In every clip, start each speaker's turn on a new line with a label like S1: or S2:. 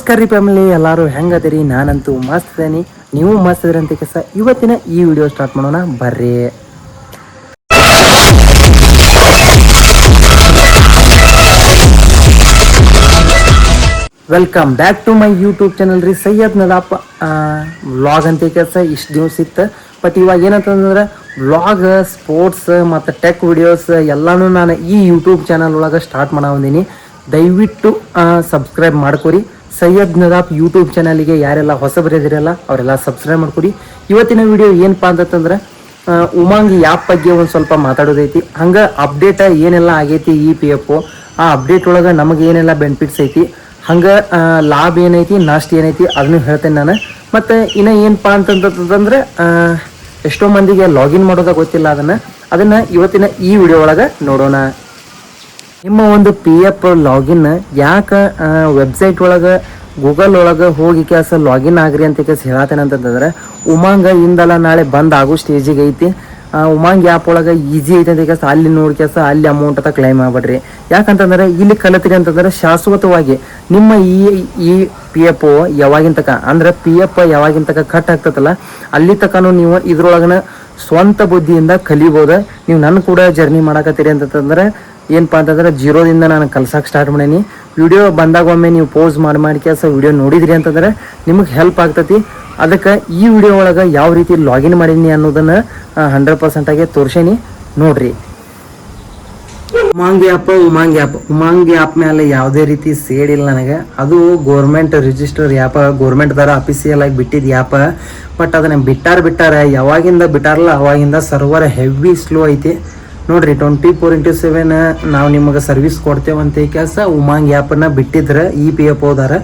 S1: ನಮಸ್ಕಾರ ಫ್ಯಾಮಿಲಿ, ಎಲ್ಲರೂ ಹೆಂಗದಿರಿ? ನಾನಂತೂ ಮಸ್ತ್ ಇದ್ದೀನಿ, ನೀವು ಮಸ್ತ್ ಇದ್ರಿ ಅಂತ ಕೆಲಸ. ಇವತ್ತಿನ ಈ ವಿಡಿಯೋ ಸ್ಟಾರ್ಟ್ ಮಾಡೋಣ ಬರ್ರಿ. Welcome back to my YouTube channel ರೀ. ಸೈಯದ್ ನದಾಪ್ ವ್ಲಾಗ್ ಅಂತ ಕೆಲಸ ಇಷ್ಟು ದಿವಸ ಇತ್ತು. ಬಟ್ ಇವಾಗ ಏನಂತಂದ್ರೆ ವ್ಲಾಗ್, ಸ್ಪೋರ್ಟ್ಸ್ ಮತ್ತು ಟೆಕ್ ವಿಡಿಯೋಸ್ ಎಲ್ಲನೂ ನಾನು ಈ ಯೂಟ್ಯೂಬ್ ಚಾನಲ್ ಒಳಗೆ ಸ್ಟಾರ್ಟ್ ಮಾಡೀನಿ. ದಯವಿಟ್ಟು ಸಬ್ಸ್ಕ್ರೈಬ್ ಮಾಡ್ಕೊರಿ. ಸೈಯದ್ ನದಾಪ್ ಯೂಟ್ಯೂಬ್ ಚಾನಲ್ಗೆ ಯಾರೆಲ್ಲ ಹೊಸಬರಿದಿರಲ್ಲ ಅವರೆಲ್ಲ ಸಬ್ಸ್ಕ್ರೈಬ್ ಮಾಡ್ಕೊರಿ. ಇವತ್ತಿನ ವಿಡಿಯೋ ಏನಪ್ಪಾ ಅಂತಂದ್ರೆ ಉಮಾಂಗ್ ಆ್ಯಪ್ ಬಗ್ಗೆ ಒಂದು ಸ್ವಲ್ಪ ಮಾತಾಡೋದೈತಿ. ಹಂಗೆ ಅಪ್ಡೇಟ್ ಏನೆಲ್ಲ ಆಗೈತಿ ಈ PFO, ಆ ಅಪ್ಡೇಟ್ ಒಳಗೆ ನಮಗೆ ಏನೆಲ್ಲ ಬೆನಿಫಿಟ್ಸ್ ಐತಿ, ಹಂಗೆ ಲಾಭ ಏನೈತಿ, ನಷ್ಟ ಏನೈತಿ ಅದನ್ನು ಹೇಳ್ತೇನೆ ನಾನು. ಮತ್ತು ಇನ್ನು ಏನಪ್ಪಾ ಅಂತಂತಂದ್ರೆ ಎಷ್ಟೋ ಮಂದಿಗೆ ಲಾಗಿನ್ ಮಾಡೋದಾಗ ಗೊತ್ತಿಲ್ಲ. ಅದನ್ನು ಇವತ್ತಿನ ಈ ವಿಡಿಯೋ ಒಳಗೆ ನೋಡೋಣ. ನಿಮ್ಮ ಒಂದು PF ಲಾಗಿನ್ ಯಾಕೆ ವೆಬ್ಸೈಟ್ ಒಳಗೆ ಗೂಗಲ್ ಒಳಗೆ ಹೋಗಿ ಕೆಲಸ ಲಾಗಿನ್ ಆಗ್ರಿ ಅಂತ ಕೆಲಸ ಹೇಳತ್ತೇನೆ ಅಂತಂತಂದ್ರೆ, ಉಮಾಂಗ ಇಂದಲ್ಲ ನಾಳೆ ಬಂದ್ ಆಗೋ ಸ್ಟೇಜಿಗೆ ಐತಿ. ಉಮಾಂಗ್ ಆ್ಯಪ್ ಒಳಗೆ ಈಸಿ ಐತೆ ಅಂತ ಕೆಲಸ ಅಲ್ಲಿ ನೋಡಿ ಕೆಲಸ ಅಲ್ಲಿ ಅಮೌಂಟ್ ಅಂತ ಕ್ಲೈಮ್ ಆಗ್ಬಿಡ್ರಿ. ಯಾಕಂತಂದ್ರೆ ಇಲ್ಲಿ ಕಲಿತ್ರಿ ಅಂತಂದ್ರೆ ಶಾಶ್ವತವಾಗಿ ನಿಮ್ಮ ಈ PFO ಯಾವಾಗಿನ ತಕ ಅಂದ್ರೆ PF ಯಾವಾಗಿನ ತಕ ಕಟ್ ಆಗ್ತದಲ್ಲ ಅಲ್ಲಿ ತಕನು ನೀವು ಇದ್ರೊಳಗನ ಸ್ವಂತ ಬುದ್ಧಿಯಿಂದ ಕಲಿಬೋದು. ನೀವು ನನ್ನ ಕೂಡ ಜರ್ನಿ ಮಾಡಕತ್ತೀರಿ ಅಂತಂದ್ರೆ ಏನಪ್ಪಾ ಅಂತಂದ್ರೆ ಜೀರೋದಿಂದ ನಾನು ಕಲ್ಸಕ್ಕೆ ಸ್ಟಾರ್ಟ್ ಮಾಡೀನಿ. ವಿಡಿಯೋ ಬಂದಾಗ ಒಮ್ಮೆ ನೀವು ಪೋಸ್ ಮಾಡಿ ಕೆಲಸ ವಿಡಿಯೋ ನೋಡಿದ್ರಿ ಅಂತಂದ್ರೆ ನಿಮಗೆ ಹೆಲ್ಪ್ ಆಗ್ತತಿ. ಅದಕ್ಕೆ ಈ ವಿಡಿಯೋ ಒಳಗೆ ಯಾವ ರೀತಿ ಲಾಗಿನ್ ಮಾಡೀನಿ ಅನ್ನೋದನ್ನು 100% ಆಗಿ ತೋರ್ಸೇನಿ, ನೋಡ್ರಿ. ಉಮಾಂಗ್ ಆ್ಯಪ್ ಮೇಲೆ ಯಾವುದೇ ರೀತಿ ಸೇಡ್ ಇಲ್ಲ ನನಗೆ. ಅದು ಗೋರ್ಮೆಂಟ್ ರಿಜಿಸ್ಟರ್ ಆ್ಯಪ್, ಗೋರ್ಮೆಂಟ್ ಥರ ಅಫಿಸಿಯಲ್ ಆಗಿ ಬಿಟ್ಟಿದ್ದು ಆ್ಯಪ್. ಬಟ್ ಅದನ್ನು ಬಿಟ್ಟಾರ ಯಾವಾಗಿಂದ ಬಿಟ್ಟಾರಲ್ಲ ಅವಾಗಿಂದ ಸರ್ವರ್ ಹೆವಿ ಸ್ಲೋ ಐತಿ. ನೋಡ್ರಿ, 24/7 ನಾವು ನಿಮಗೆ ಸರ್ವಿಸ್ ಕೊಡ್ತೇವಂತ ಕೆಲಸ ಉಮಾಂಗ್ ಆ್ಯಪನ್ನು ಬಿಟ್ಟಿದ್ರೆ ಈ PFO ಹೋದಾರ.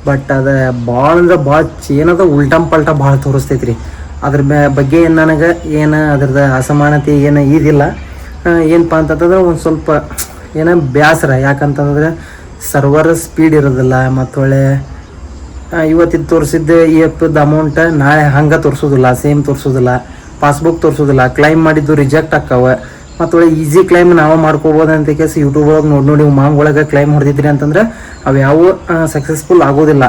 S1: ಬಟ್ ಅದು ಭಾಳ ಅಂದ್ರೆ ಭಾಳ ಏನದ ಉಲ್ಟಂ ಪಲ್ಟ ಭಾಳ ತೋರಿಸ್ತೈತ್ರಿ. ಅದ್ರ ಬಗ್ಗೆ ಏನು ನನಗೆ ಏನು ಅದ್ರದ್ದು ಅಸಮಾನತೆ ಏನು ಇದಿಲ್ಲ. ಏನಪ್ಪ ಅಂತಂತಂದ್ರೆ ಒಂದು ಸ್ವಲ್ಪ ಏನೋ ಬೇಸರ. ಯಾಕಂತಂದ್ರೆ ಸರ್ವರ್ ಸ್ಪೀಡ್ ಇರೋದಿಲ್ಲ. ಮತ್ತೊಳ್ಳೆ ಇವತ್ತಿದ್ದು ತೋರಿಸಿದ್ದೆ ಈ ಆ್ಯಪ್ದ ಅಮೌಂಟ್ ನಾಳೆ ಹಂಗೆ ತೋರಿಸೋದಿಲ್ಲ, ಸೇಮ್ ತೋರಿಸೋದಿಲ್ಲ, ಪಾಸ್ಬುಕ್ ತೋರಿಸೋದಿಲ್ಲ, ಕ್ಲೈಮ್ ಮಾಡಿದ್ದು ರಿಜೆಕ್ಟ್ ಆಕ್ಕವ. ಮತ್ತು ಈಸಿ ಕ್ಲೈಮ್ ನಾವು ಮಾಡ್ಕೋಬೋದು ಅಂತ ಕೇಸ್ ಯೂಟ್ಯೂಬ್ ಒಳಗೆ ನೋಡಿ ಉಮಾಂಗ್ ಒಳಗೆ ಕ್ಲೈಮ್ ಹೊಡೆದಿದ್ರಿ ಅಂತಂದ್ರೆ ಅವು ಯಾವ ಸಕ್ಸಸ್ಫುಲ್ ಆಗೋದಿಲ್ಲ.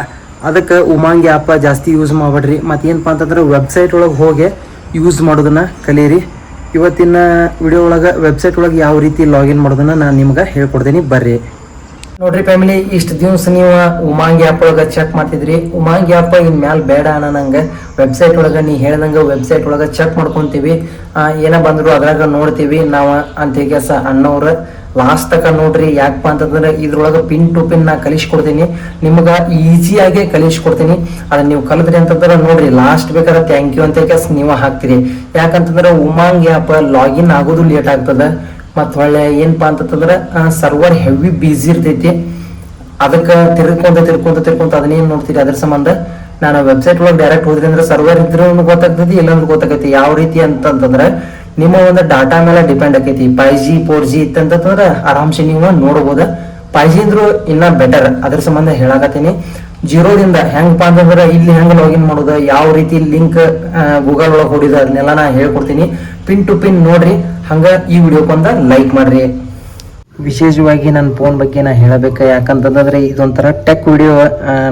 S1: ಅದಕ್ಕೆ ಉಮಾಂಗ್ ಆ್ಯಪ್ ಜಾಸ್ತಿ ಯೂಸ್ ಮಾಡಬೇಡ್ರಿ. ಮತ್ತು ಏನಪ್ಪ ಅಂತಂದ್ರೆ ವೆಬ್ಸೈಟ್ ಒಳಗೆ ಹೋಗಿ ಯೂಸ್ ಮಾಡೋದನ್ನು ಕಲೀರಿ. ಇವತ್ತಿನ ವಿಡಿಯೋ ಒಳಗೆ ವೆಬ್ಸೈಟ್ ಒಳಗೆ ಯಾವ ರೀತಿ ಲಾಗಿನ್ ಮಾಡೋದನ್ನು ನಾನು ನಿಮ್ಗೆ ಹೇಳ್ಕೊಡ್ತೀನಿ, ಬರ್ರಿ. ನೋಡ್ರಿ ಫ್ಯಾಮಿಲಿ, ಇಷ್ಟು ದಿವಸ ನೀವು ಉಮಾಂಗ್ ಆ್ಯಪ್ ಒಳಗೆ ಚೆಕ್ ಮಾಡ್ತಿದ್ರಿ. ಉಮಾಂಗ್ ಆ್ಯಪ್ ಇನ್ ಮ್ಯಾಲೆ ಬೇಡ ಅನ್ನಂಗೆ ವೆಬ್ಸೈಟ್ ಒಳಗೆ ನೀ ಹೇಳ್ದಂಗೆ ವೆಬ್ಸೈಟ್ ಒಳಗೆ ಚೆಕ್ ಮಾಡ್ಕೊತೀವಿ. ಏನೋ ಬಂದ್ರು ಅದ್ರಾಗ ನೋಡ್ತೀವಿ ನಾವು ಅಂತ ಕೆಲಸ ಅನ್ನೋರು ಲಾಸ್ಟ್ ತಕ ನೋಡ್ರಿ. ಯಾಕಪ್ಪ ಅಂತಂದ್ರೆ ಇದ್ರೊಳಗೆ ಪಿನ್ ಟು ಪಿನ್ ನಾ ಕಲಿಸ್ಕೊಡ್ತೀನಿ, ನಿಮ್ಗೆ ಈಸಿಯಾಗಿ ಕಲಿಸ್ಕೊಡ್ತೀನಿ. ಅದನ್ನ ನೀವು ಕಲಿದ್ರಿ ಅಂತಂದ್ರೆ ನೋಡ್ರಿ ಲಾಸ್ಟ್ ಬೇಕಾದ್ರೆ ಥ್ಯಾಂಕ್ ಯು ಅಂತ ಕೆಲಸ ನೀವು ಹಾಕ್ತೀರಿ. ಯಾಕಂತಂದ್ರೆ ಉಮಾಂಗ್ ಆ್ಯಪ್ ಲಾಗಿನ್ ಆಗೋದು ಲೇಟ್ ಆಗ್ತದೆ. ಮತ್ತು ಒಳ್ಳೆ ಏನಪ್ಪಾ ಅಂತಂದ್ರೆ ಸರ್ವರ್ ಹೆವಿ ಬಿಸಿ ಇರ್ತೈತಿ. ಅದಕ್ಕೆ ತಿರ್ಕೊಂತ ಅದನ್ನೇನು ನೋಡ್ತೀರಿ. ಅದ್ರ ಸಂಬಂಧ ನಾನು ವೆಬ್ಸೈಟ್ ಒಳಗೆ ಡೈರೆಕ್ಟ್ ಹೋದ್ರಿ ಅಂದ್ರೆ ಸರ್ವರ್ ಇದ್ರೂ ಗೊತ್ತಾಗ್ತೈತಿ, ಇಲ್ಲಾಂದ್ರೆ ಗೊತ್ತಾಗೈತಿ. ಯಾವ ರೀತಿ ಅಂತಂತಂದ್ರೆ ನಿಮ್ಮ ಒಂದು ಡಾಟಾ ಮೇಲೆ ಡಿಪೆಂಡ್ ಆಕೈತಿ. 5G 4G ಇತ್ತಂತಂದ್ರೆ ಆರಾಮ್ಸೆ ನೀವು ನೋಡ್ಬೋದು. 5G ಇದ್ರು ಇನ್ನ ಬೆಟರ್. ಅದ್ರ ಸಂಬಂಧ ಹೇಳಾಕತ್ತೀನಿ. ಜೀರೋದಿಂದ ಹೆಂಗಪ್ಪ ಅಂತಂದ್ರೆ ಇಲ್ಲಿ ಹೆಂಗೆ ಲಾಗಿನ್ ಮಾಡೋದು, ಯಾವ ರೀತಿ ಲಿಂಕ್ ಗೂಗಲ್ ಒಳಗೆ ಹೊಡಿದ ಅದನ್ನೆಲ್ಲ ನಾ ಹೇಳ್ಕೊಡ್ತೀನಿ. ಪಿನ್ ಟು ಪಿನ್ ನೋಡ್ರಿ. ಹಂಗೆ ಈ ವಿಡಿಯೋಕೊಂದ ಲೈಕ್ ಮಾಡ್ರಿ. ವಿಶೇಷವಾಗಿ ನನ್ನ ಫೋನ್ ಬಗ್ಗೆ ನಾ ಹೇಳಬೇಕು. ಯಾಕಂತಂದ್ರೆ ಇದೊಂಥರ ಟೆಕ್ ವಿಡಿಯೋ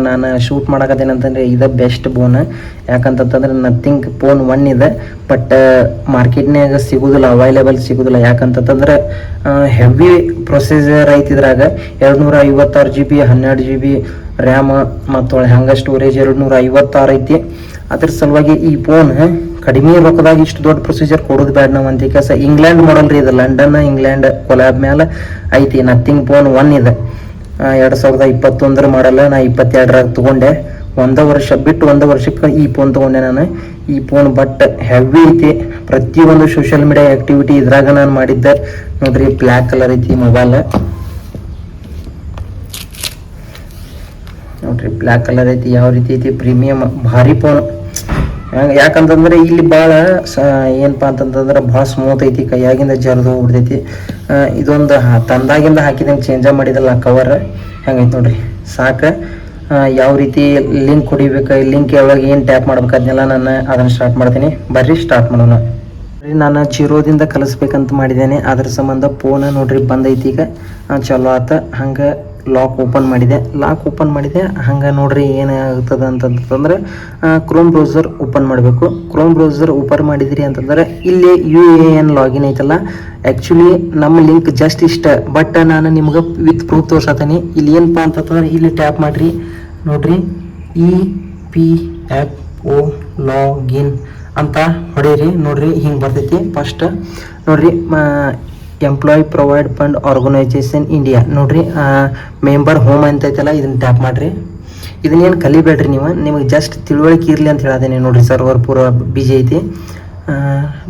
S1: ನಾನು ಶೂಟ್ ಮಾಡಕತ್ತೇನೆ ಅಂತಂದರೆ ಇದು ಬೆಸ್ಟ್ ಫೋನ್. ಯಾಕಂತಂದ್ರೆ ನಥಿಂಗ್ ಫೋನ್ 1 ಇದೆ. ಬಟ್ ಮಾರ್ಕೆಟ್ನಾಗ ಸಿಗೋದಿಲ್ಲ, ಅವೈಲೇಬಲ್ ಸಿಗೋದಿಲ್ಲ. ಯಾಕಂತಂದ್ರೆ ಹೆವಿ ಪ್ರೊಸೀಜರ್ ಐತಿದ್ರಾಗ 256 GB 12 GB ರ್ಯಾಮ್ ಮತ್ತು ಹಂಗೆ ಸ್ಟೋರೇಜ್ 256 ಐತಿ. ಅದ್ರ ಸಲುವಾಗಿ ಈ ಫೋನ್ ಕಡಿಮೆ ರೊಕ್ಕದಾಗ ಇಷ್ಟು ದೊಡ್ಡ ಪ್ರೊಸೀಜರ್ ಕೊಡೋದು ಬೇಡ ನಾವು ಅಂತ ಕೆಲಸ. ಇಂಗ್ಲೆಂಡ್ ಮಾಡಲ್ ರೀ ಇದು, ಲಂಡನ್ ಇಂಗ್ಲೆಂಡ್ ಕೊಲ್ಯಾಬ್ ಮೇಲೆ ಐತಿ. ನಥಿಂಗ್ ಫೋನ್ 1 ಇದೆ. 2021 ಮಾಡಲ್ಲ. ನಾ 22ರಾಗ ತೊಗೊಂಡೆ. 1 ವರ್ಷ ಬಿಟ್ಟು 1 ವರ್ಷಕ್ಕೆ ಈ ಫೋನ್ ತೊಗೊಂಡೆ ನಾನು. ಈ ಫೋನ್ ಬಟ್ ಹೆವಿ ಐತಿ. ಪ್ರತಿಯೊಂದು ಸೋಷಿಯಲ್ ಮೀಡಿಯಾ ಆ್ಯಕ್ಟಿವಿಟಿ ಇದ್ರಾಗ ನಾನು ಮಾಡಿದ್ದೆ. ನೋಡ್ರಿ, ಬ್ಲ್ಯಾಕ್ ಕಲರ್ ಐತಿ ಮೊಬೈಲ್. ನೋಡ್ರಿ ಬ್ಲ್ಯಾಕ್ ಕಲರ್ ಐತಿ. ಯಾವ ರೀತಿ ಐತಿ, ಪ್ರೀಮಿಯಮ್ ಭಾರಿ ಫೋನ್. ಯಾಕಂತಂದ್ರೆ ಇಲ್ಲಿ ಭಾಳ ಏನಪ್ಪ ಅಂತಂತಂದ್ರೆ ಭಾಳ ಸ್ಮೂತ್ ಐತಿ, ಕೈಯಾಗಿಂದ ಜರ್ದು ಹೋಗ್ಬಿಡ್ತೈತಿ. ಇದೊಂದು ತಂದಾಗಿಂದ ಹಾಕಿದಂಗೆ ಚೇಂಜ ಮಾಡಿದಲ್ಲ ಕವರ್, ಹಂಗೈತೆ ನೋಡ್ರಿ ಸಾಕು. ಯಾವ ರೀತಿ ಲಿಂಕ್ ಹೊಡಿಬೇಕು, ಲಿಂಕ್ ಯಾವಾಗ ಏನು ಟ್ಯಾಪ್ ಮಾಡ್ಬೇಕು ಅದನ್ನೆಲ್ಲ ನಾನು ಅದನ್ನು ಸ್ಟಾರ್ಟ್ ಮಾಡ್ತೀನಿ. ಬರ್ರಿ ಸ್ಟಾರ್ಟ್ ಮಾಡೋಣ. ನಾನು ಜೀರೋದಿಂದ ಕಲಿಸ್ಬೇಕಂತ ಮಾಡಿದ್ದೇನೆ. ಅದ್ರ ಸಂಬಂಧ ಫೋನ್ ನೋಡ್ರಿ ಬಂದೈತಿ. ಈಗ ಚಲೋ ಆತ. ಹಂಗೆ ಲಾಕ್ ಓಪನ್ ಮಾಡಿದೆ ಹಂಗೆ ನೋಡ್ರಿ ಏನಾಗ್ತದೆ ಅಂತಂತಂದ್ರೆ ಕ್ರೋಮ್ ಬ್ರೌಸರ್ ಓಪನ್ ಮಾಡಬೇಕು. ಕ್ರೋಮ್ ಬ್ರೌಸರ್ ಓಪನ್ ಮಾಡಿದ್ರಿ ಅಂತಂದ್ರೆ ಇಲ್ಲಿ UAN ಲಾಗಿನ್ ಐತಲ್ಲ, ಆ್ಯಕ್ಚುಲಿ ನಮ್ಮ ಲಿಂಕ್ ಜಸ್ಟ್ ಇಷ್ಟ, ಬಟ್ ನಾನು ನಿಮ್ಗೆ ವಿತ್ ಪ್ರೂಫ್ ತೋರ್ಸತ್ತೀನಿ. ಇಲ್ಲಿ ಏನಪ್ಪ ಅಂತಂದ್ರೆ ಇಲ್ಲಿ ಟ್ಯಾಪ್ ಮಾಡಿರಿ, ನೋಡ್ರಿ EPFO ಲಾಗಿನ್ ಅಂತ ಹೊಡೀರಿ. ನೋಡ್ರಿ ಹಿಂಗೆ ಬರ್ತೈತಿ. ಫಸ್ಟ್ ನೋಡ್ರಿ employee provident fund organisation India, ನೋಡ್ರಿ ಮೆಂಬರ್ ಹೋಮ್ ಅಂತ ಐತಲ್ಲ, ಇದನ್ನ ಟ್ಯಾಪ್ ಮಾಡಿರಿ. ಇದನ್ನೇನು ಕಲಿಬೇಡ್ರಿ ನೀವು, ನಿಮಗೆ ಜಸ್ಟ್ ತಿಳುವಳಿಕೆ ಇರಲಿ ಅಂತ ಹೇಳೋದೇನೆ. ನೋಡ್ರಿ ಸರ್ವರ್ ಪೂರ ಬಿಜಿ ಐತಿ.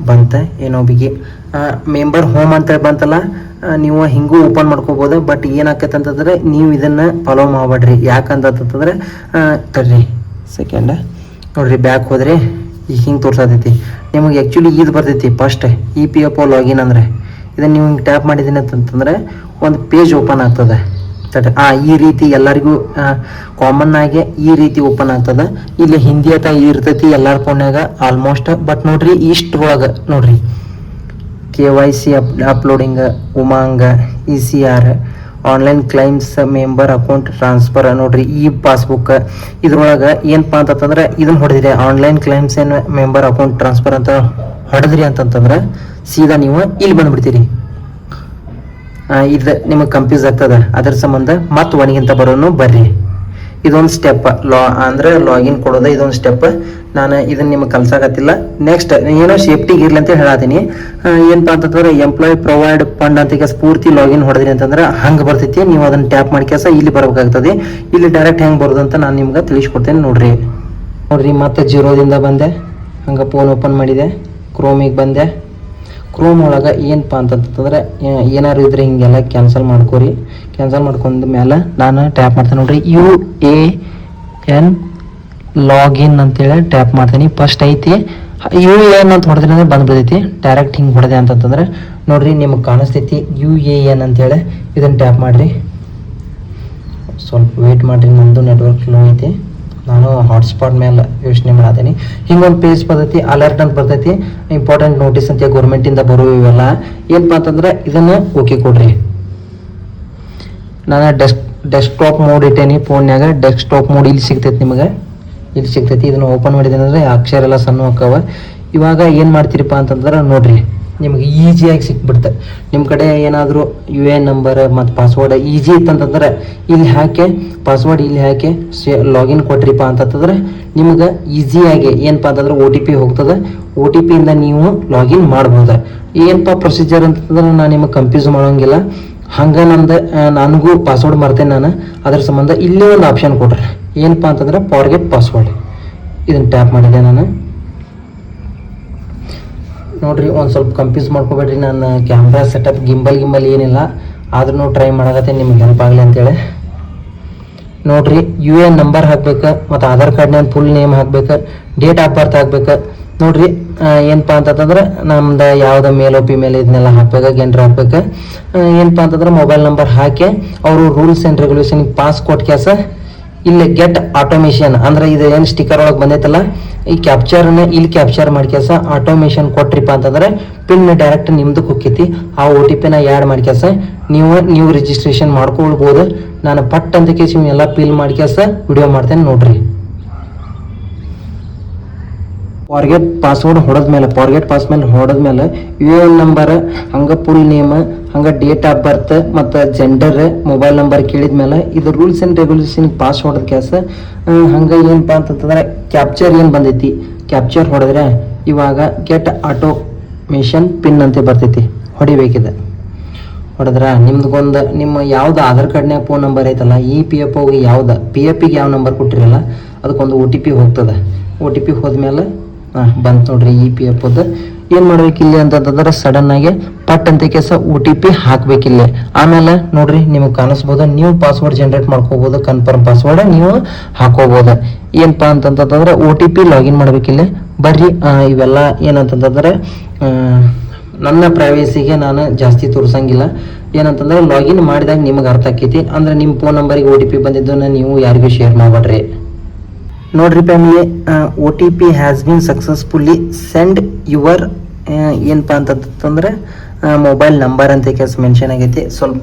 S1: ಬಂತ ಏನೋ ಬಿಗಿ ಮೆಂಬರ್ ಹೋಮ್ ಅಂತ ಬಂತಲ್ಲ, ನೀವು ಹಿಂಗೂ ಓಪನ್ ಮಾಡ್ಕೋಬೋದು. ಬಟ್ ಏನಾಕೈತೆ ಅಂತಂದ್ರೆ ನೀವು ಇದನ್ನು ಫಾಲೋ ಮಾಡಬೇಡ್ರಿ. ಯಾಕಂತಂತಂದ್ರೆ ತರ್ರಿ ಸೆಕೆಂಡ್ ನೋಡ್ರಿ ಬ್ಯಾಕ್ ಹೋದ್ರಿ ಈಗ ಹಿಂಗೆ ತೋರ್ಸತೈತಿ. ನಿಮಗೆ ಆ್ಯಕ್ಚುಲಿ ಇದು ಬರ್ತೈತಿ ಫಸ್ಟ್ EPFO ಲಾಗಿನ್ ಅಂದರೆ. ಇದನ್ನು ನೀವು ಹಿಂಗೆ ಟ್ಯಾಪ್ ಮಾಡಿದ್ದೀನಿ ಅಂತಂತಂದರೆ ಒಂದು ಪೇಜ್ ಓಪನ್ ಆಗ್ತದೆ. ಈ ರೀತಿ ಎಲ್ಲರಿಗೂ ಕಾಮನ್ ಆಗಿ ಈ ರೀತಿ ಓಪನ್ ಆಗ್ತದೆ. ಇಲ್ಲಿ ಹಿಂದಿ ಅಂತ ಇರ್ತೈತಿ ಎಲ್ಲರ ಫೋನ್ಯಾಗ ಆಲ್ಮೋಸ್ಟ್. ಬಟ್ ನೋಡ್ರಿ ಇಷ್ಟೊಳಗೆ ನೋಡ್ರಿ KYC uploading, Umang, ECR, online claims, member account transfer, ನೋಡ್ರಿ ಪಾಸ್ಬುಕ್. ಇದ್ರೊಳಗೆ ಏನಪ್ಪ ಅಂತಂದ್ರೆ ಇದನ್ನ ಹೊಡೆದ್ರಿ ಆನ್ಲೈನ್ ಕ್ಲೈಮ್ಸ್ ಏನು ಮೆಂಬರ್ ಅಕೌಂಟ್ ಟ್ರಾನ್ಸ್ಫರ್ ಅಂತ ಹೊಡೆದ್ರಿ ಅಂತಂತಂದ್ರೆ ಸೀದಾ ನೀವು ಇಲ್ಲಿ ಬಂದ್ಬಿಡ್ತೀರಿ. ಇದು ನಿಮಗೆ ಕನ್ಫ್ಯೂಸ್ ಆಗ್ತದೆ. ಅದ್ರ ಸಂಬಂಧ ಮತ್ತೆ ಒಣಗಿಂತ ಬರೋನು ಬರ್ರಿ. ಇದೊಂದು ಸ್ಟೆಪ್ ಅಂದ್ರೆ ಲಾಗಿನ್ ಕೊಡೋದು ಇದೊಂದು ಸ್ಟೆಪ್. ನಾನು ಇದನ್ನ ನಿಮಗೆ ಕಲ್ಸಾಕತ್ತಿಲ್ಲ. ನೆಕ್ಸ್ಟ್ ಏನೋ ಸೇಫ್ಟಿಗೆ ಇರ್ಲಿ ಅಂತ ಹೇಳತ್ತೀನಿ. ಏನಪ್ಪ ಅಂತಂದ್ರೆ ಎಂಪ್ಲಾಯ್ ಪ್ರೊವೈಡ್ ಫಂಡ್ ಅಂತ ಪೂರ್ತಿ ಲಾಗಿನ್ ಹೊಡೆದ್ರಿ ಅಂತಂದ್ರೆ ಹಂಗೆ ಬರ್ತೈತಿ. ನೀವು ಅದನ್ನ ಟ್ಯಾಪ್ ಮಾಡಿ ಇಲ್ಲಿ ಬರಬೇಕಾಗ್ತದೆ. ಇಲ್ಲಿ ಡೈರೆಕ್ಟ್ ಹೆಂಗೆ ಬರೋದು ಅಂತ ನಾನು ನಿಮ್ಗೆ ತಿಳಿಸ್ಕೊಡ್ತೇನೆ. ನೋಡ್ರಿ ಮತ್ತೆ 0ದಿಂದ ಬಂದೆ, ಹಂಗೆ ಫೋನ್ ಓಪನ್ ಮಾಡಿದೆ, ಕ್ರೋಮಿಗೆ ಬಂದೆ. ಕ್ರೋಮ್ ಒಳಗೆ ಏನಪ್ಪ ಅಂತಂತಂದ್ರೆ ಏನಾರು ಇದ್ರೆ ಹಿಂಗೆಲ್ಲ ಕ್ಯಾನ್ಸಲ್ ಮಾಡ್ಕೋರಿ. ಕ್ಯಾನ್ಸಲ್ ಮಾಡ್ಕೊಂಡ ಮೇಲೆ ನಾನು ಟ್ಯಾಪ್ ಮಾಡ್ತೇನೆ. ನೋಡ್ರಿ UAN ಲಾಗಿನ್ ಅಂತೇಳಿ ಟ್ಯಾಪ್ ಮಾಡ್ತೀನಿ. ಫಸ್ಟ್ ಐತಿ UAN ಅಂತ ಹೊಡೆದ್ರೆ ಅಂದ್ರೆ ಬಂದ್ಬಿಡ್ತೈತಿ. ಡೈರೆಕ್ಟ್ ಹಿಂಗೆ ಹೊಡೆದೆ ಅಂತಂತಂದ್ರೆ ನೋಡ್ರಿ ನಿಮಗೆ ಕಾಣಿಸ್ತೈತಿ UAN ಅಂತೇಳಿ. ಇದನ್ನು ಟ್ಯಾಪ್ ಮಾಡಿರಿ. ಸ್ವಲ್ಪ ವೇಟ್ ಮಾಡಿರಿ, ನಮ್ಮದು ನೆಟ್ವರ್ಕ್ ಸ್ಲೋ ಐತಿ. ನಾನು ಹಾಟ್ಸ್ಪಾಟ್ ಮೇಲೆ ಯೋಚನೆ ಮಾಡತ್ತೀನಿ. ಹಿಂಗೊಂದು ಪೇಜ್ ಬರ್ತೈತಿ, ಅಲರ್ಟ್ ಅಂತ ಬರ್ತೈತಿ, ಇಂಪಾರ್ಟೆಂಟ್ ನೋಟಿಸ್ ಅಂತ ಗೌರ್ಮೆಂಟಿಂದ ಬರುವ ಇವೆಲ್ಲ. ಏನಪ್ಪ ಅಂತಂದ್ರೆ ಇದನ್ನು ಓಕೆ ಕೊಡ್ರಿ. ನಾನು ಡೆಸ್ಕ್ಟಾಪ್ ಮೋಡ್ ಇಟ್ಟೇನಿ ಫೋನ್ಯಾಗ. ಡೆಸ್ಕ್ಟಾಪ್ ಮೋಡ್ ಇಲ್ಲಿ ಸಿಗ್ತೈತಿ, ನಿಮಗೆ ಇಲ್ಲಿ ಸಿಗ್ತೈತಿ. ಇದನ್ನು ಓಪನ್ ಮಾಡಿದ್ದೇನೆ ಅಂದರೆ ಅಕ್ಷರ ಎಲ್ಲ ಸಣ್ಣ ಹಾಕವ. ಇವಾಗ ಏನು ಮಾಡ್ತೀರಿಪ್ಪ ಅಂತಂದ್ರೆ ನೋಡ್ರಿ ನಿಮ್ಗೆ ಈಸಿಯಾಗಿ ಸಿಕ್ಬಿಡ್ತೆ. ನಿಮ್ಮ ಕಡೆ ಏನಾದರೂ UAN ನಂಬರ್ ಮತ್ತು ಪಾಸ್ವರ್ಡ್ ಈಸಿ ಇತ್ತಂತಂದ್ರೆ ಇಲ್ಲಿ ಹಾಕಿ ಪಾಸ್ವರ್ಡ್ ಇಲ್ಲಿ ಹಾಕಿ ಲಾಗಿನ್ ಕೊಟ್ರಿಪ್ಪ ಅಂತಂತಂದ್ರೆ ನಿಮ್ಗೆ ಈಸಿಯಾಗಿ ಏನಪ್ಪ ಅಂತಂದ್ರೆ OTP ಹೋಗ್ತದೆ. OTPಯಿಂದ ನೀವು ಲಾಗಿನ್ ಮಾಡ್ಬೋದು. ಏನಪ್ಪ ಪ್ರೊಸೀಜರ್ ಅಂತಂದ್ರೆ ನಾನು ನಿಮಗೆ ಕನ್ಫ್ಯೂಸ್ ಮಾಡೋಂಗಿಲ್ಲ. ಹಂಗೆ ನನಗೂ ಪಾಸ್ವರ್ಡ್ ಮರ್ತೇನೆ ನಾನು. ಅದ್ರ ಸಂಬಂಧ ಇಲ್ಲೇ ಒಂದು ಆಪ್ಷನ್ ಕೊಡ್ರಿ. ಏನಪ್ಪ ಅಂತಂದ್ರೆ ಫಾರ್ಗೆಟ್ ಪಾಸ್ವರ್ಡ್, ಇದನ್ನು ಟ್ಯಾಪ್ ಮಾಡಿದೆ ನಾನು. ನೋಡ್ರಿ ಒಂದು ಸ್ವಲ್ಪ ಕನ್ಫ್ಯೂಸ್ ಮಾಡ್ಕೋಬೇಡ್ರಿ. ನಾನು ಕ್ಯಾಮ್ರಾ ಸೆಟಪ್ ಗಿಂಬಲ್ ಏನಿಲ್ಲ, ಆದ್ರೂ ಟ್ರೈ ಮಾಡಕತ್ತೆ ನಿಮ್ಗೆ ನೆನಪಾಗಲಿ ಅಂತೇಳಿ. ನೋಡ್ರಿ UAN ನಂಬರ್ ಹಾಕ್ಬೇಕು, ಮತ್ತು ಆಧಾರ್ ಕಾರ್ಡ್ನ ಫುಲ್ ನೇಮ್ ಹಾಕ್ಬೇಕು, ಡೇಟ್ ಆಫ್ ಬರ್ತ್ ಹಾಕ್ಬೇಕು. ನೋಡ್ರಿ ಏನಪ್ಪ ಅಂತಂದ್ರೆ ನಮ್ದು ಯಾವುದೋ ಮೇಲೋ ಫಿಮೇಲ್ ಇದನ್ನೆಲ್ಲ ಹಾಕ್ಬೇಕು, ಗೆಂಡ್ರ್ ಹಾಕ್ಬೇಕು. ಏನಪ್ಪ ಅಂತಂದ್ರೆ ಮೊಬೈಲ್ ನಂಬರ್ ಹಾಕಿ ಅವರು ರೂಲ್ಸ್ ಆ್ಯಂಡ್ ರೆಗ್ಯುಲೇಷನ್ ಪಾಸ್ ಕೊಟ್ಟು ಕ್ಯಾಸ ಇಲ್ಲಿ ಗೆಟ್ ಆಟೋಮೇಷನ್ ಅಂದ್ರೆ ಇದು ಏನು ಸ್ಟಿಕ್ಕರ್ ಒಳಗೆ ಬಂದೈತಲ್ಲ, ಈ ಕ್ಯಾಪ್ಚರ್ನ ಇಲ್ಲಿ ಕ್ಯಾಪ್ಚರ್ ಮಾಡ್ಕ್ಯಾಸ ಆಟೋಮೇಷನ್ ಕೊಟ್ರಿಪ್ಪ ಅಂತಂದ್ರೆ ಪಿನ್ ಡೈರೆಕ್ಟ್ ನಿಮ್ದಕ್ಕೆ ಹೋಗ್ತೈತಿ. ಆ OTPನ ಆ್ಯಡ್ ಮಾಡ್ಕ್ಯಾಸ ನೀವು ರಿಜಿಸ್ಟ್ರೇಷನ್ ಮಾಡ್ಕೊಳ್ಬೋದು. ನಾನು ಪಟ್ ಅಂತ ಕೇಸಿ ಎಲ್ಲ ಫಿಲ್ ಮಾಡ್ಕ್ಯಾಸ ವಿಡಿಯೋ ಮಾಡ್ತೇನೆ. ನೋಡ್ರಿ ಫಾರ್ಗೆಟ್ ಪಾಸ್ವರ್ಡ್ ಹೊಡೆದ್ಮೇಲೆ UAN ನಂಬರ್ ಹಂಗೆ ಫುಲ್ ನೇಮ್ ಹಂಗೆ ಡೇಟ್ ಆಫ್ ಬರ್ತ್ ಮತ್ತು ಜೆಂಡರ್ ಮೊಬೈಲ್ ನಂಬರ್ ಕೇಳಿದ್ಮೇಲೆ ಇದು ರೂಲ್ಸ್ ಆ್ಯಂಡ್ ರೆಗ್ಯುಲೇಷನ್ ಪಾಸ್ ಹೊಡೆದ ಕ್ಯಾಸ ಹಂಗೆ ಏನಪ್ಪ ಅಂತಂತಂದ್ರೆ ಕ್ಯಾಪ್ಚರ್ ಏನು ಬಂದೈತಿ ಕ್ಯಾಪ್ಚರ್ ಹೊಡೆದ್ರೆ ಇವಾಗ ಗೆಟ್ ಆಟೋಮೇಷನ್ ಪಿನ್ ಅಂತ ಬರ್ತೈತಿ, ಹೊಡಿಬೇಕಿದೆ. ಹೊಡೆದ್ರೆ ನಿಮ್ದೊಂದು ನಿಮ್ಮ ಯಾವ್ದು ಆಧಾರ್ ಕಾರ್ಡ್ನ್ಯಾಗ ಫೋನ್ ನಂಬರ್ ಐತಲ್ಲ EPFOಗೆ ಯಾವ್ದು PFಗೆ ಯಾವ ನಂಬರ್ ಕೊಟ್ಟಿರಲ್ಲ ಅದಕ್ಕೊಂದು OTP ಹೋಗ್ತದೆ. OTP ಹೋದ್ಮೇಲೆ ಬಂತು ನೋಡ್ರಿ EPFOದು. ಏನು ಮಾಡ್ಬೇಕಿಲ್ಲ ಅಂತಂತಂದ್ರೆ ಸಡನ್ನಾಗಿ ಪಟ್ ಅಂತ ಕೇಸ OTP ಹಾಕ್ಬೇಕಿಲ್ಲ. ಆಮೇಲೆ ನೋಡ್ರಿ ನಿಮಗೆ ಕಾಣಿಸ್ಬೋದು ನೀವು ಪಾಸ್ವರ್ಡ್ ಜನ್ರೇಟ್ ಮಾಡ್ಕೋಬೋದು, ಕನ್ಫರ್ಮ್ ಪಾಸ್ವರ್ಡ್ ನೀವು ಹಾಕೋಬೋದು. ಏನಪ್ಪ ಅಂತಂತಂದ್ರೆ OTP ಲಾಗಿನ್ ಮಾಡ್ಬೇಕಿಲ್ಲ. ಬರ್ರಿ ಇವೆಲ್ಲ ಏನಂತಂತಂದ್ರೆ ನನ್ನ ಪ್ರೈವೇಸಿಗೆ ನಾನು ಜಾಸ್ತಿ ತೋರಿಸಂಗಿಲ್ಲ. ಏನಂತಂದ್ರೆ ಲಾಗಿನ್ ಮಾಡಿದಾಗ ನಿಮಗೆ ಅರ್ಥ ಆಕೈತಿ. ಅಂದ್ರೆ ನಿಮ್ಮ ಫೋನ್ ನಂಬರಿಗೆ OTP ಬಂದಿದ್ದನ್ನು ನೀವು ಯಾರಿಗೂ ಶೇರ್ ಮಾಡಬೇಡ್ರಿ. ನೋಡ್ರಿ family, OTP has been successfully send your ಏನಪ್ಪ ಅಂತಂತಂದ್ರೆ ಮೊಬೈಲ್ ನಂಬರ್ ಅಂತ ಕೇಸ್ ಮೆನ್ಷನ್ ಆಗೈತಿ. ಸ್ವಲ್ಪ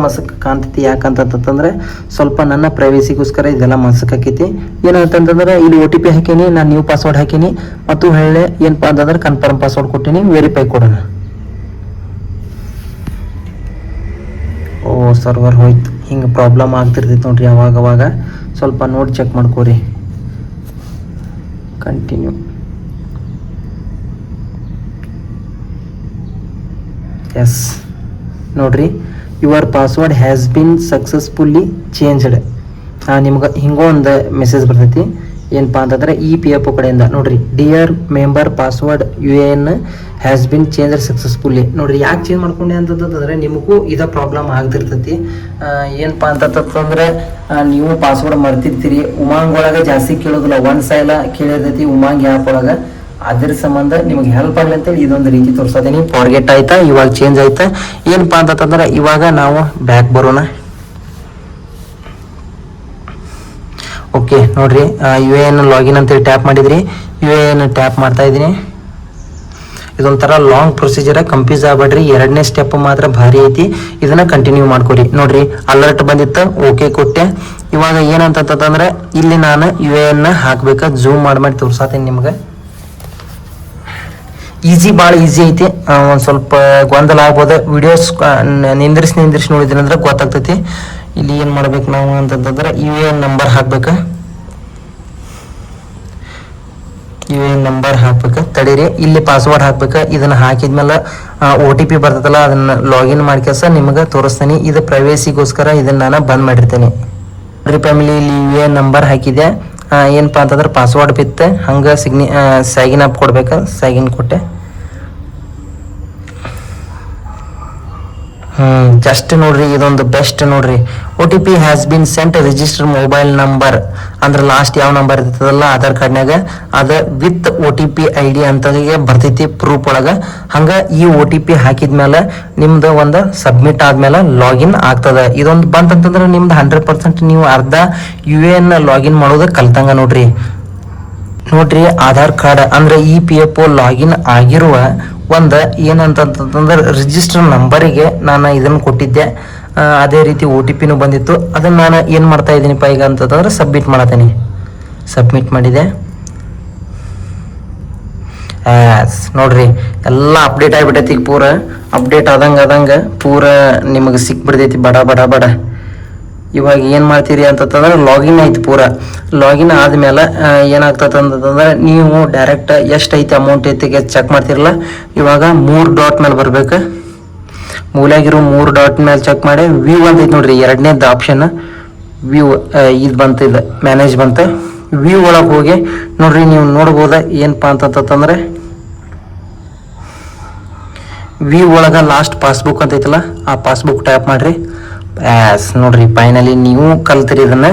S1: ಮಸಕ್ ಕಾಣ್ತೈತಿ. ಯಾಕಂತಂದ್ರೆ ಸ್ವಲ್ಪ ನನ್ನ ಪ್ರೈವೇಸಿಗೋಸ್ಕರ ಇದೆಲ್ಲ ಮಸಕ್ ಹಾಕೈತಿ. ಏನಂತಂದ್ರೆ ಇಲ್ಲಿ OTP ಹಾಕೀನಿ, ನಾನು ನ್ಯೂ ಪಾಸ್ವರ್ಡ್ ಹಾಕೀನಿ ಮತ್ತು ಹೇಳಿ ಏನಪ್ಪಾ ಅಂತಂದ್ರೆ ಕನ್ಫರ್ಮ್ ಪಾಸ್ವರ್ಡ್ ಕೊಟ್ಟಿನಿ, ವೆರಿಫೈ ಕೊಡೋಣ. ಓ ಸರ್ವರ್ ಹೋಯ್ತು. ಹಿಂಗೆ ಪ್ರಾಬ್ಲಮ್ ಆಗ್ತಿರ್ತೈತಿ ನೋಡ್ರಿ ಅವಾಗ ಸ್ವಲ್ಪ ನೋಡಿ ಚೆಕ್ ಮಾಡ್ಕೋರಿ. ಕಂಟಿನ್ಯೂ. ಎಸ್ ನೋಡ್ರಿ, your password has been successfully changed. ನಿಮ್ಗೆ ಹಿಂಗೋ ಒಂದು ಮೆಸೇಜ್ ಬರ್ತೈತಿ. ಏನಪ್ಪಾ ಅಂತಂದ್ರೆ EPFO ಕಡೆಯಿಂದ ನೋಡ್ರಿ, dear member password UAN has been change successfully. ನೋಡ್ರಿ ಯಾಕೆ ಚೇಂಜ್ ಮಾಡ್ಕೊಂಡೆ ಅಂತಂದ್ರೆ ನಿಮಗೂ ಇದ ಪ್ರಾಬ್ಲಮ್ ಆಗ್ತಿರ್ತೈತಿ. ಏನಪ್ಪಾ ಅಂತಂದ್ರೆ ನೀವು ಪಾಸ್ವರ್ಡ್ ಮರ್ತಿರ್ತೀರಿ. ಉಮಾಂಗ್ ಒಳಗೆ ಜಾಸ್ತಿ ಕೇಳೋದಿಲ್ಲ, ಒಂದು ಸಲ ಕೇಳಿರ್ತೈತಿ ಉಮಾಂಗ್ ಆ್ಯಪ್ ಒಳಗೆ. ಅದ್ರ ಸಂಬಂಧ ನಿಮಗೆ ಹೆಲ್ಪ್ ಆಗಲಿ ಅಂತೇಳಿ ಇದೊಂದು ರೀತಿ ತೋರಿಸೋದೀನಿ. ಫಾರ್ಗೆಟ್ ಆಯ್ತಾ, ಇವಾಗ ಚೇಂಜ್ ಆಯ್ತಾ. ಏನಪ್ಪಾ ಅಂತಂದ್ರೆ ಇವಾಗ ನಾವು ಬ್ಯಾಕ್ ಬರೋಣ. ಓಕೆ ನೋಡ್ರಿ, UAN ಲಾಗಿನ್ ಅಂತೇಳಿ ಟ್ಯಾಪ್ ಮಾಡಿದ್ರಿ. UAN ಟ್ಯಾಪ್ ಮಾಡ್ತಾ ಇದ್ದೀನಿ. ಇದೊಂಥರ ಲಾಂಗ್ ಪ್ರೊಸೀಜರ್, ಕನ್ಫ್ಯೂಸ್ ಆಗ್ಬೇಡ್ರಿ. 2ನೇ ಸ್ಟೆಪ್ ಮಾತ್ರ ಭಾರಿ ಐತಿ, ಇದನ್ನ ಕಂಟಿನ್ಯೂ ಮಾಡ್ಕೊರಿ. ನೋಡ್ರಿ ಅಲರ್ಟ್ ಬಂದಿತ್ತು, ಓಕೆ ಕೊಟ್ಟೆ. ಇವಾಗ ಏನಂತಂದ್ರೆ ಇಲ್ಲಿ ನಾನು UAN ಹಾಕ್ಬೇಕಾ, ಜೂಮ್ ಮಾಡಿ ತೋರ್ಸಾತೀನಿ ನಿಮ್ಗೆ. ಭಾಳ ಈಸಿ ಐತಿ. ಒಂದು ಸ್ವಲ್ಪ ಗೊಂದಲ ಆಗ್ಬೋದು. ವಿಡಿಯೋಸ್ ನಿಂದ್ರಿಸಿ ನೋಡಿದ್ರಿ ಅಂದ್ರೆ ಗೊತ್ತಾಗ್ತೈತಿ. ಇಲ್ಲಿ ಏನು ಮಾಡ್ಬೇಕು ನಾವು ಅಂತಂತಂದ್ರೆ UAN ನಂಬರ್ ಹಾಕ್ಬೇಕು. UAN ನಂಬರ್ ಹಾಕ್ಬೇಕು. ತಡೀರಿ, ಇಲ್ಲಿ ಪಾಸ್ವರ್ಡ್ ಹಾಕ್ಬೇಕು. ಇದನ್ನ ಹಾಕಿದ್ಮೇಲೆ OTP ಬರ್ತದಲ್ಲ, ಅದನ್ನ ಲಾಗಿನ್ ಮಾಡ್ಕೆಸ ನಿಮಗೆ ತೋರಿಸ್ತೀನಿ. ಇದು ಪ್ರೈವೇಸಿಗೋಸ್ಕರ ಇದನ್ನ ನಾನು ಬಂದ್ ಮಾಡಿರ್ತೇನೆ. ಫ್ಯಾಮಿಲಿ ಇಲ್ಲಿ UAN ನಂಬರ್ ಹಾಕಿದೆ. ಏನಪ್ಪಾ ಅಂತಂದ್ರೆ ಪಾಸ್ವರ್ಡ್ ಬಿತ್ತೆ, ಹಂಗೆ ಸೈನ್ ಅಪ್ ಕೊಡ್ಬೇಕು. ಸೈನ್ ಕೊಟ್ಟೆ. ಜಸ್ಟ್ ನೋಡ್ರಿ, ಇದೊಂದು ಬೆಸ್ಟ್ ನೋಡ್ರಿ. OTP has been scent register mobile number ಅಂದ್ರೆ ಲಾಸ್ಟ್ ಯಾವ ನಂಬರ್ ಇರ್ತದಲ್ಲ ಆಧಾರ್ ಕಾರ್ಡ್ನಾಗ, ಅದ ವಿತ್ OTP ID ಅಂತ ಬರ್ತೈತಿ ಪ್ರೂಫ್ ಒಳಗ. ಹಂಗ ಈ OTP ಹಾಕಿದ್ಮೇಲೆ ನಿಮ್ದು ಒಂದು ಸಬ್ಮಿಟ್ ಆದ್ಮೇಲೆ ಲಾಗಿನ್ ಆಗ್ತದ. ಇದೊಂದು ಬಂತಂತಂದ್ರೆ ನಿಮ್ದು 100% ನೀವು ಅರ್ಧ UAN ಲಾಗಿನ್ ಮಾಡೋದು ಕಲ್ತಂಗ ನೋಡ್ರಿ. ಆಧಾರ್ ಕಾರ್ಡ್ ಅಂದ್ರೆ EPFO ಲಾಗಿನ್ ಆಗಿರುವ ಒಂದು ಏನಂತಂದ್ರೆ ರಿಜಿಸ್ಟರ್ ನಂಬರಿಗೆ ನಾನು ಇದನ್ನು ಕೊಟ್ಟಿದ್ದೆ. ಅದೇ ರೀತಿ OTPನೂ ಬಂದಿತ್ತು. ಅದನ್ನು ನಾನು ಏನು ಮಾಡ್ತಾ ಇದ್ದೀನಿಪ್ಪ ಈಗ ಅಂತಂದ್ರೆ ಸಬ್ಮಿಟ್ ಮಾಡತ್ತೀನಿ. ಸಬ್ಮಿಟ್ ಮಾಡಿದೆ. ನೋಡ್ರಿ ಎಲ್ಲ ಅಪ್ಡೇಟ್ ಆಗಿಬಿಟ್ಟೈತಿ. ಪೂರ ಅಪ್ಡೇಟ್ ಆದಂಗೆ ಪೂರ ನಿಮಗೆ ಸಿಕ್ಬಿಡ್ತೈತಿ ಬಡ. ಇವಾಗ ಏನು ಮಾಡ್ತೀರಿ ಅಂತಂದ್ರೆ ಲಾಗಿನ್ ಆಯ್ತು. ಪೂರ ಲಾಗಿನ್ ಆದ್ಮೇಲೆ ಏನಾಗ್ತದೆ ಅಂತಂದ್ರೆ ನೀವು ಡೈರೆಕ್ಟ್ ಎಷ್ಟೈತಿ ಅಮೌಂಟ್ ಐತಿ ಚೆಕ್ ಮಾಡ್ತಿರಲ್ಲ. ಇವಾಗ 3 ಡಾಟ್ ಮೇಲೆ ಬರ್ಬೇಕು. ಮೂಲೆಯಾಗಿರೋ 3 ಡಾಟ್ ಮೇಲೆ ಚೆಕ್ ಮಾಡಿ ವ್ಯೂ ಅಂತೈತಿ ನೋಡ್ರಿ. 2ನೇದು ಆಪ್ಷನ್ ವ್ಯೂ ಇದು ಬಂತು, ಇದು ಮ್ಯಾನೇಜ್ ಬಂತು. ವ್ಯೂ ಒಳಗೆ ಹೋಗಿ ನೋಡ್ರಿ, ನೀವು ನೋಡ್ಬೋದ ಏನಪ್ಪಾ ಅಂತಂತಂದ್ರೆ ವ್ಯೂ ಒಳಗೆ ಲಾಸ್ಟ್ ಪಾಸ್ಬುಕ್ ಅಂತೈತಲ್ಲ, ಆ ಪಾಸ್ಬುಕ್ ಟ್ಯಾಪ್ ಮಾಡ್ರಿ. ನೋಡ್ರಿ ಫೈನಲಿ ನೀವು ಕಲ್ತಿರಿ ಇದನ್ನ.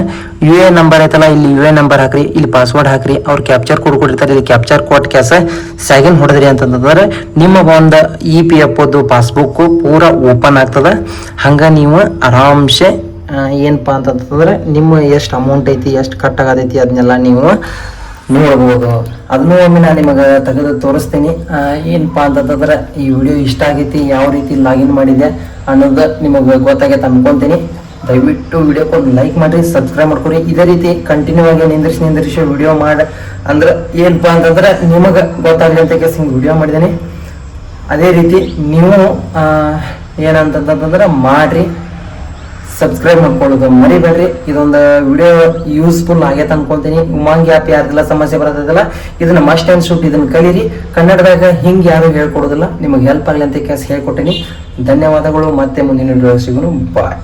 S1: UAN ನಂಬರ್ ಐತಲ್ಲ, ಇಲ್ಲಿ UAN ನಂಬರ್ ಹಾಕ್ರಿ, ಇಲ್ಲಿ ಪಾಸ್ವರ್ಡ್ ಹಾಕ್ರಿ. ಅವ್ರು ಕ್ಯಾಪ್ಚರ್ ಕೋಡ್ ಕೊಟ್ಟಿರ್ತಾರೆ, ಇಲ್ಲಿ ಕ್ಯಾಪ್ಚರ್ ಕೋಡ್ ಕ್ಯಾಸ ಸೈನ್ ಹೊಡೆದ್ರಿ ಅಂತಂದ್ರೆ ನಿಮ್ಮ ಒಂದು EPFOದು ಪಾಸ್ಬುಕ್ ಪೂರ ಓಪನ್ ಆಗ್ತದ. ಹಂಗ ನೀವು ಆರಾಮ್ಸೆ ಏನಪ್ಪಾ ಅಂತಂತಂದ್ರೆ ನಿಮ್ಮ ಎಷ್ಟು ಅಮೌಂಟ್ ಐತಿ, ಎಷ್ಟು ಕಟ್ ಆಗತೈತಿ ಅದನ್ನೆಲ್ಲ ನೀವು ನೋಡ್ಬೋದು. ಅದನ್ನೂ ಒಮ್ಮೆ ನಾನು ನಿಮಗೆ ತೆಗೆದು ತೋರಿಸ್ತೀನಿ. ಏನಪ್ಪಾ ಅಂತಂತಂದ್ರೆ ಈ ವಿಡಿಯೋ ಇಷ್ಟ ಆಗೈತಿ, ಯಾವ ರೀತಿ ಲಾಗಿನ್ ಮಾಡಿದೆ ಅನ್ನೋದು ನಿಮಗೆ ಗೊತ್ತಾಗೈತೆ ಅನ್ಕೊಂತೀನಿ. ದಯವಿಟ್ಟು ವಿಡಿಯೋಕ್ಕೆ ಲೈಕ್ ಮಾಡಿರಿ, ಸಬ್ಸ್ಕ್ರೈಬ್ ಮಾಡ್ಕೊರಿ. ಇದೇ ರೀತಿ ಕಂಟಿನ್ಯೂ ಆಗಿ ನಿಂದ್ರಿಸಿ ವಿಡಿಯೋ ಮಾಡಿ ಅಂದ್ರೆ ಏನಪ್ಪಾ ಅಂತಂದ್ರೆ ನಿಮಗೆ ಗೊತ್ತಾಗಲಿ ಅಂತ ಹಿಂಗೆ ವಿಡಿಯೋ ಮಾಡಿದ್ದೀನಿ. ಅದೇ ರೀತಿ ನೀವು ಏನಂತಂತಂದ್ರೆ ಮಾಡ್ರಿ, ಸಬ್ಸ್ಕ್ರೈಬ್ ಮಾಡ್ಕೊಳ್ಳೋದು ಮರಿಬೇಡ್ರಿ. ಇದೊಂದು ವಿಡಿಯೋ ಯೂಸ್ಫುಲ್ ಆಗೈತೆ ಅನ್ಕೊಳ್ತೀನಿ. ಉಮಾಂಗ್ ಆ್ಯಪ್ ಯಾರ್ದೆಲ್ಲ ಸಮಸ್ಯೆ ಬರೋದಿಲ್ಲ, ಇದನ್ನ ಮಸ್ಟ್ ಆ್ಯಂಡ್ ಶುಡ್ ಇದನ್ನ ಕಲೀರಿ. ಕನ್ನಡದಾಗ ಹಿಂಗೆ ಯಾರು ಹೇಳ್ಕೊಡೋದಿಲ್ಲ, ನಿಮಗೆ ಹೆಲ್ಪ್ ಆಗಲಿ ಅಂತ ಹೇಳ್ಕೊಟ್ಟಿನಿ. ಧನ್ಯವಾದಗಳು. ಮತ್ತೆ ಮುಂದಿನ ವಿಡಿಯೋ ಸಿಗೋಣ. ಬಾಯ್.